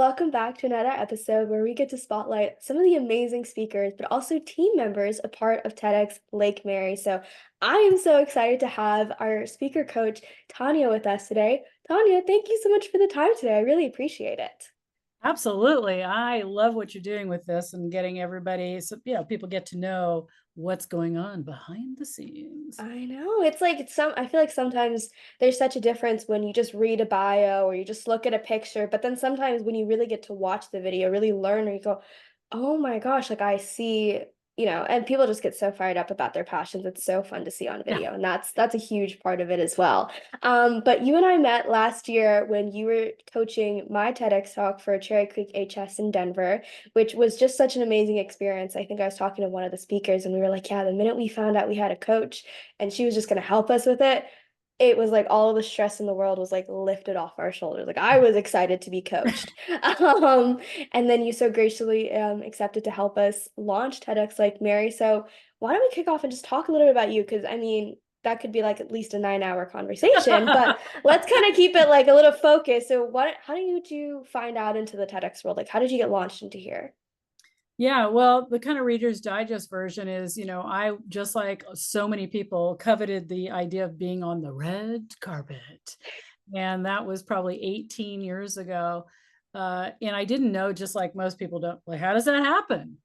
welcome back to another episode where we get to spotlight some of the amazing speakers, but also team members a part of TEDxLake Mary. So I am so excited to have our speaker coach, Tanya, with us today. Tanya, thank you so much for the time today. I really appreciate it. Absolutely. I love what you're doing with this and getting everybody, so people get to know what's going on behind the scenes. I know. I feel like sometimes there's such a difference when you just read a bio or you just look at a picture, but then sometimes when you really get to watch the video, really learn, or you go, oh my gosh, like I see, and people just get so fired up about their passions. It's so fun to see on Yeah. video, and that's a huge part of it as well. But you and I met last year when you were coaching my TEDx talk for Cherry Creek HS in Denver, which was just such an amazing experience. I think I was talking to one of the speakers and we were like, yeah, the minute we found out we had a coach and she was just going to help us with it, it was like all of the stress in the world was like lifted off our shoulders. Like I was excited to be coached. Um, and then you so graciously accepted to help us launch TEDxLake Mary. So why don't we kick off and just talk a little bit about you? Because I mean, that could be like at least a 9 hour conversation, but let's kind of keep it like a little focused. So how did you find out into the TEDx world? Like how did you get launched into here? Yeah, well, the kind of Reader's Digest version is, I, just like so many people, coveted the idea of being on the red carpet. And that was probably 18 years ago. And I didn't know, just like most people don't, like, how does that happen?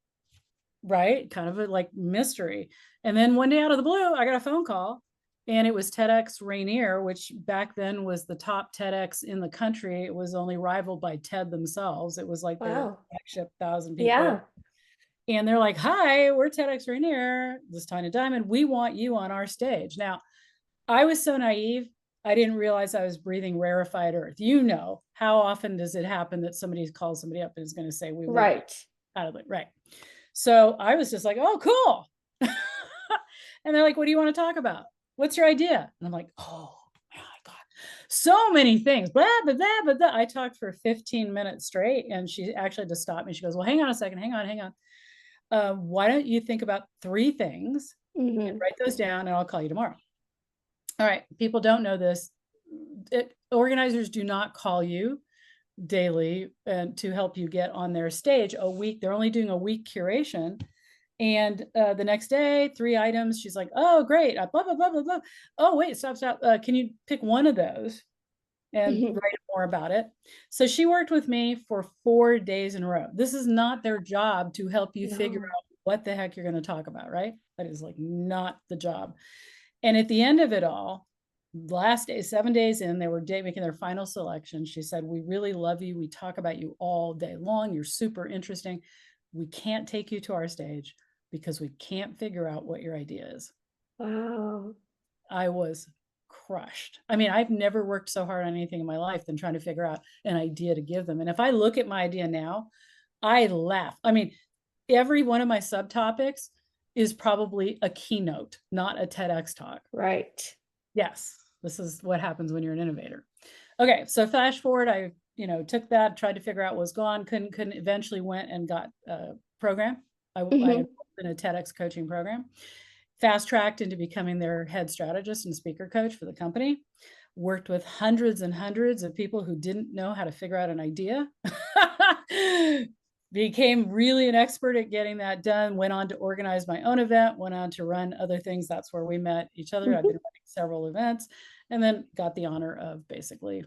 Right? Kind of a like mystery. And then one day out of the blue, I got a phone call, and it was TEDx Rainier, which back then was the top TEDx in the country. It was only rivaled by TED themselves. It was like their Wow. flagship 1,000 people. Yeah. And they're like, hi, we're TEDx Rainier, this Tanja Diamond. We want you on our stage. Now, I was so naive. I didn't realize I was breathing rarefied earth. How often does it happen that somebody calls somebody up and is going to say, we want Right. you out of it? Right. So I was just like, oh, cool. And they're like, what do you want to talk about? What's your idea? And I'm like, oh my God, so many things. Blah, blah, blah, blah, blah. I talked for 15 minutes straight, and she actually had to stop me. She goes, well, hang on a second. Hang on. Why don't you think about 3 things and Hmm. write those down, and I'll call you tomorrow. All right. People don't know this. Organizers do not call you daily and to help you get on their stage a week. They're only doing a week curation. And the next day, 3 items. She's like, oh, great. Blah, blah, blah, blah, blah. Oh, wait, stop. Can you pick one of those and Hmm. write more about it? So she worked with me for 4 days in a row. This is not their job to help you figure No. out what the heck you're going to talk about, right? That is like not the job. And at the end of it all, last day, 7 days in, they were making their final selection. She said, we really love you. We talk about you all day long. You're super interesting. We can't take you to our stage because we can't figure out what your idea is. Wow. I was crushed. I mean, I've never worked so hard on anything in my life than trying to figure out an idea to give them. And if I look at my idea now, I laugh. I mean, every one of my subtopics is probably a keynote, not a TEDx talk. Right. Yes, this is what happens when you're an innovator. Okay, so flash forward, I took that, tried to figure out what was gone, couldn't, eventually went and got a program. I Hmm. in a TEDx coaching program, fast tracked into becoming their head strategist and speaker coach for the company. Worked with hundreds and hundreds of people who didn't know how to figure out an idea. Became really an expert at getting that done. Went on to organize my own event, went on to run other things. That's where we met each other. I've been running several events, and then got the honor of basically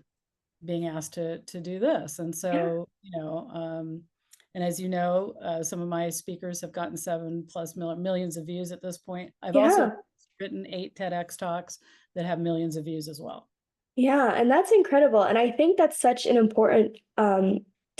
being asked to do this. And Yeah. so, and as you know, some of my speakers have gotten 7+ millions of views at this point. I've also Yeah. written 8 TEDx talks that have millions of views as well. Yeah, and that's incredible. And I think that's such an important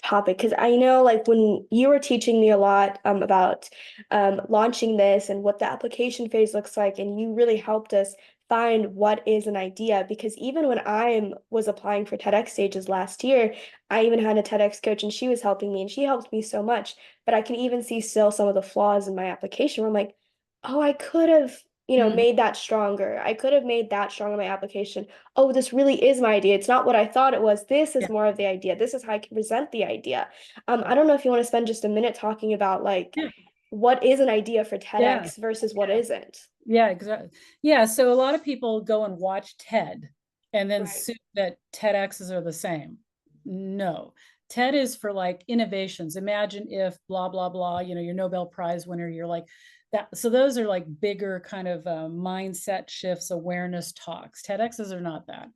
topic because I know like when you were teaching me a lot about launching this and what the application phase looks like, and you really helped us find what is an idea. Because even when was applying for TEDx stages last year, I even had a TEDx coach and she was helping me and she helped me so much. But I can even see still some of the flaws in my application where I'm like, oh, I could have, Mhm. made that stronger. I could have made that strong in my application. Oh, this really is my idea. It's not what I thought it was. This is Yeah, more of the idea. This is how I can present the idea. I right. don't know if you want to spend just a minute talking about like Yeah, what is an idea for yeah, TEDx versus what isn't. yeah, exactly. Yeah, so a lot of people go and watch TED and then Right. assume that TEDx's are the same. No, TED is for like innovations. Imagine if blah, blah, blah, you know, your Nobel Prize winner, you're like that. So those are like bigger kind of mindset shifts, awareness talks. TEDx's are not that.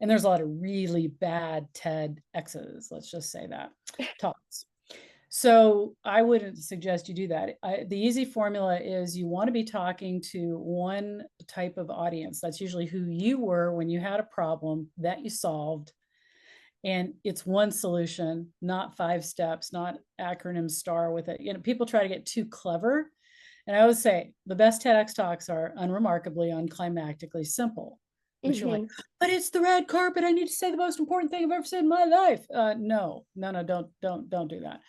And there's a lot of really bad TEDx's, let's just say that, talks. So I wouldn't suggest you do that. The easy formula is you want to be talking to one type of audience. That's usually who you were when you had a problem that you solved. And it's one solution, not 5 steps, not acronym STAR with it. You know, people try to get too clever. And I always say the best TEDx talks are unremarkably, unclimactically simple, which you're like, Hmm. but it's the red carpet. I need to say the most important thing I've ever said in my life. No, don't do that.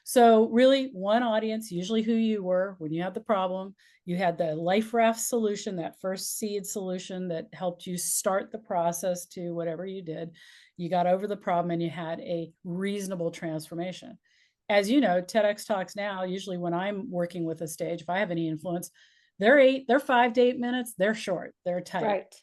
So really one audience, usually who you were when you had the problem, you had the life raft solution, that first seed solution that helped you start the process to whatever you did. You got over the problem and you had a reasonable transformation. As you know, TEDx talks now, usually when I'm working with a stage, if I have any influence, they're 5 to 8 minutes, they're short, they're tight. Right.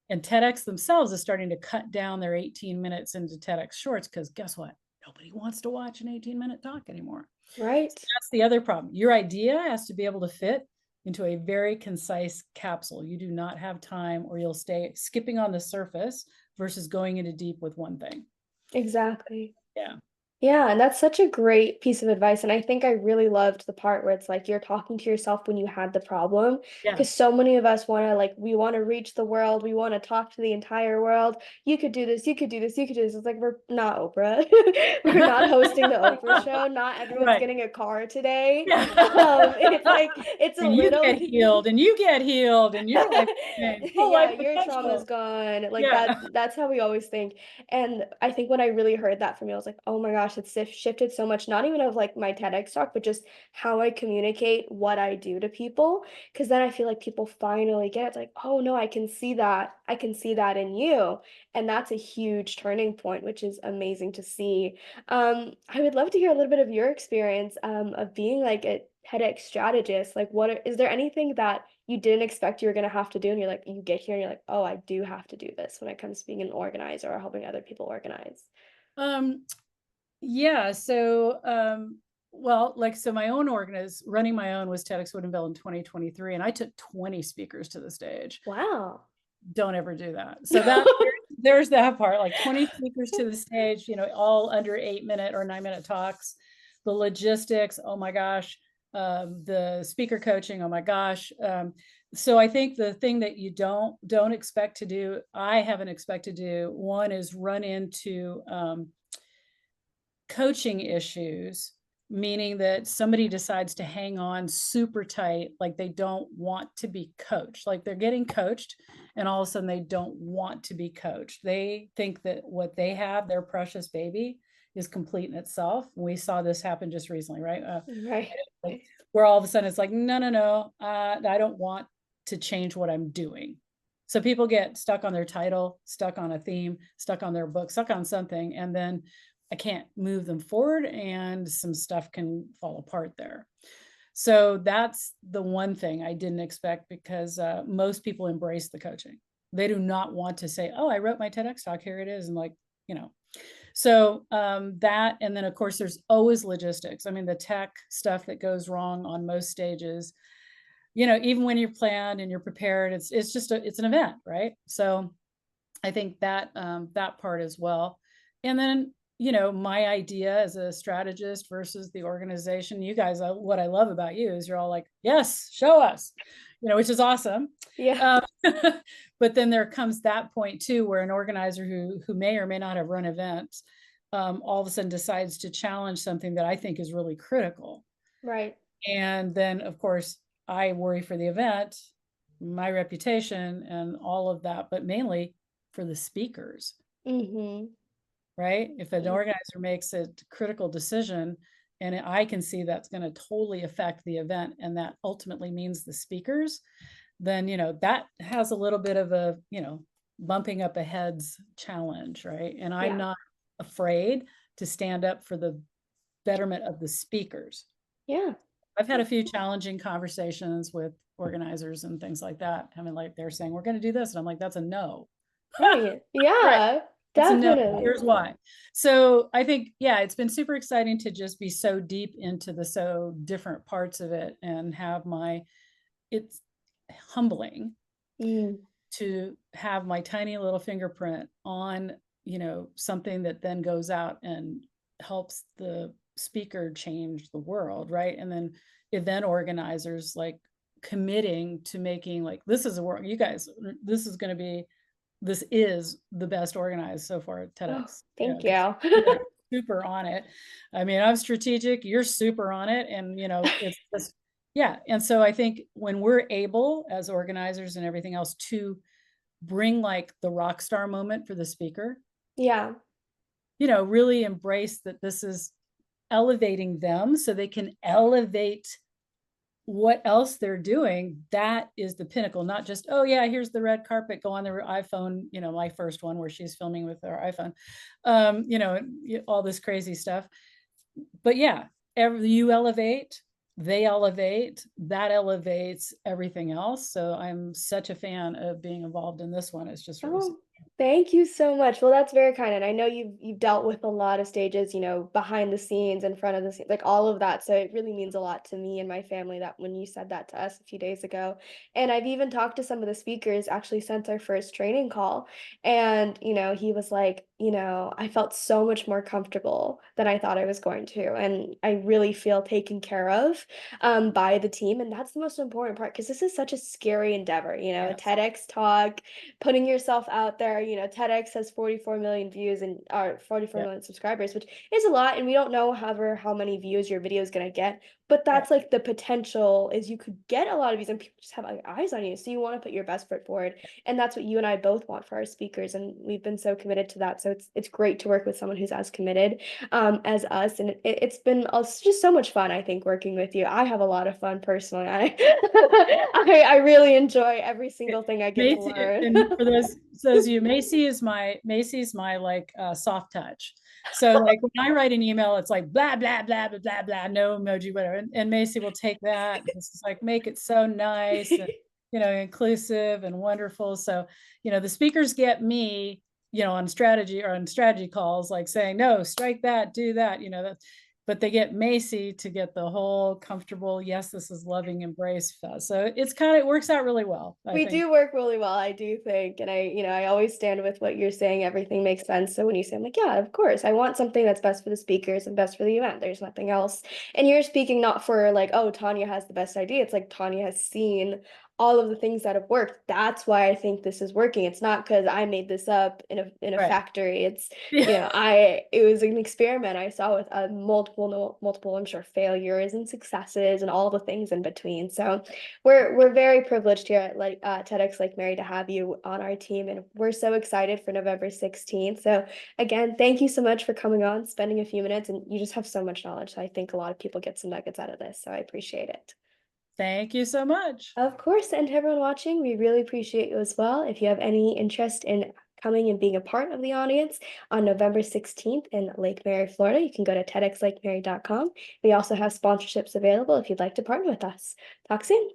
And TEDx themselves is starting to cut down their 18 minutes into TEDx shorts because guess what? Nobody wants to watch an 18-minute talk anymore. Right. So that's the other problem. Your idea has to be able to fit into a very concise capsule. You do not have time or you'll stay skipping on the surface versus going into deep with one thing. Exactly. Yeah. Yeah, and that's such a great piece of advice. And I think I really loved the part where it's like you're talking to yourself when you had the problem. Yeah. Because so many of us want to, like, we want to reach the world, we want to talk to the entire world. You could do this, you could do this, you could do this. It's like we're not Oprah. We're not hosting the Oprah show. Not everyone's Right. getting a car today. Yeah. It's like it's a And you little get healed and you get healed and your life changed. Full yeah, life your trauma's potential. gone. Like Yeah. that's how we always think. And I think when I really heard that from you, I was like, oh my gosh, it's shifted so much, not even of like my TEDx talk, but just how I communicate what I do to people. Cause then I feel like people finally get it. It's like, oh no, I can see that. I can see that in you. And that's a huge turning point, which is amazing to see. I would love to hear a little bit of your experience of being like a TEDx strategist. Like, is there anything that you didn't expect you were gonna have to do, and you're like, you get here and you're like, oh, I do have to do this when it comes to being an organizer or helping other people organize? Um, yeah. So, well, like, so my own running my own was TEDx Woodinville in 2023, and I took 20 speakers to the stage. Wow. Don't ever do that. So there's that part, like 20 speakers to the stage, you know, all under 8-minute or 9-minute talks. The logistics, oh my gosh, the speaker coaching, oh my gosh. So I think the thing that you don't expect to do, I haven't expected to do, one is run into coaching issues, meaning that somebody decides to hang on super tight, like they don't want to be coached, like they're getting coached, and all of a sudden they don't want to be coached. They think that what they have, their precious baby, is complete in itself. We saw this happen just recently, right? Right. Like, where all of a sudden it's like, no, I don't want to change what I'm doing. So people get stuck on their title, stuck on a theme, stuck on their book, stuck on something, and then I can't move them forward and some stuff can fall apart there. So that's the one thing I didn't expect because most people embrace the coaching. They do not want to say, oh, I wrote my TEDx talk, here it is. And like, you know, so that, and then of course there's always logistics. I mean, the tech stuff that goes wrong on most stages, you know, even when you're planned and you're prepared, it's just it's an event, right? So I think that that part as well. And then, you know, my idea as a strategist versus the organization, you guys, what I love about you is you're all like, yes, show us, you know, which is awesome. Yeah. Um, but then there comes that point too, where an organizer who may or may not have run events, all of a sudden decides to challenge something that I think is really critical. Right. And then, of course, I worry for the event, my reputation, and all of that, but mainly for the speakers, Mm-hmm. right? If an organizer makes a critical decision and I can see that's going to totally affect the event and that ultimately means the speakers, then, you know, that has a little bit of a, you know, bumping up a heads challenge, right? And I'm Yeah. not afraid to stand up for the betterment of the speakers. Yeah. I've had a few challenging conversations with organizers and things like that. I mean, like they're saying, we're going to do this. And I'm like, that's a no. Right. Right. Yeah. It's a no. Definitely. Here's why. So I think, yeah, it's been super exciting to just be so deep into the so different parts of it and have it's humbling Mm. to have my tiny little fingerprint on, something that then goes out and helps the speaker change the world, right? And then event organizers like committing to making like, this is a work, you guys, this is the best organized so far at Oh, TEDx, thank because you. you're like super on it. I mean, I'm strategic, you're super on it. And, it's just, yeah. And so I think when we're able as organizers and everything else to bring like the rock star moment for the speaker, Yeah. really embrace that this is elevating them so they can elevate what else they're doing. That is the pinnacle, not just, oh yeah, here's the red carpet, go on their iPhone, my first one where she's filming with her iPhone, all this crazy stuff. But yeah, you elevate, they elevate, that elevates everything else. So I'm such a fan of being involved in this one. It's just really Oh, thank you so much. Well, that's very kind. And I know you've dealt with a lot of stages, behind the scenes, in front of the scenes, like all of that. So it really means a lot to me and my family that when you said that to us a few days ago. And I've even talked to some of the speakers actually since our first training call. And, he was like, I felt so much more comfortable than I thought I was going to. And I really feel taken care of by the team. And that's the most important part because this is such a scary endeavor, a yes, TEDx talk, putting yourself out there. TEDx has 44 million views and 44 yeah, million subscribers, which is a lot. And we don't know how many views your video is going to get, but right. that's like the potential is you could get a lot of views and people just have like, eyes on you. So you want to put your best foot forward. And that's what you and I both want for our speakers. And we've been so committed to that. So it's great to work with someone who's as committed as us. And it's been just so much fun, I think, working with you. I have a lot of fun personally. I really enjoy every single thing I get to Macy, learn. and for those of you, Macy's my like soft touch. So like when I write an email, it's like blah blah blah blah blah blah, no emoji, whatever. And Macy will take that. This is like make it so nice and inclusive and wonderful. So the speakers get me on strategy calls like saying no, strike that, do that. But they get Macy to get the whole comfortable, yes, this is loving embrace fest. So it works out really well, I We think. do work really well, I do think. And I always stand with what you're saying. Everything makes sense. So when you say, I'm like, yeah, of course, I want something that's best for the speakers and best for the event. There's nothing else. And you're speaking not for like, oh, Tanya has the best idea. It's like Tanya has seen all of the things that have worked. That's why I think this is working. It's not because I made this up in a Right. factory. It's Yeah. it was an experiment I saw with multiple, I'm sure, failures and successes and all the things in between. So we're very privileged here at TEDxLake Mary to have you on our team, and we're so excited for November 16th. So again, thank you so much for coming on, spending a few minutes, and you just have so much knowledge. So I think a lot of people get some nuggets out of this. So I appreciate it. Thank you so much. Of course, and to everyone watching, we really appreciate you as well. If you have any interest in coming and being a part of the audience on November 16th in Lake Mary, Florida, you can go to TEDxLakeMary.com. We also have sponsorships available if you'd like to partner with us. Talk soon.